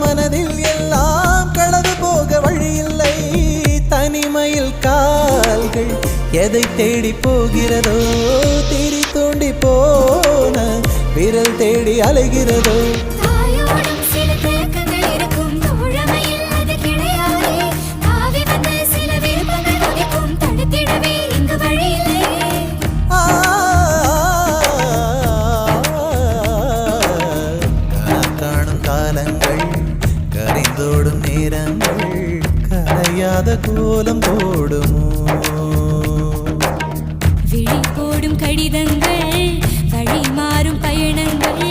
மனதில் எல்லாம் களவு போக வழியில்லை. தனிமையில் கால்கள் எதை தேடி போகிறதோ, திரி தோண்டி போன விரல் தேடி அலைகிறதோ. கரைந்தோடும் நேரங்கள் கரையாத கோலம் போடுமோ. விழி போடும் கடிதங்கள், வழி மாறும் பயணங்கள்,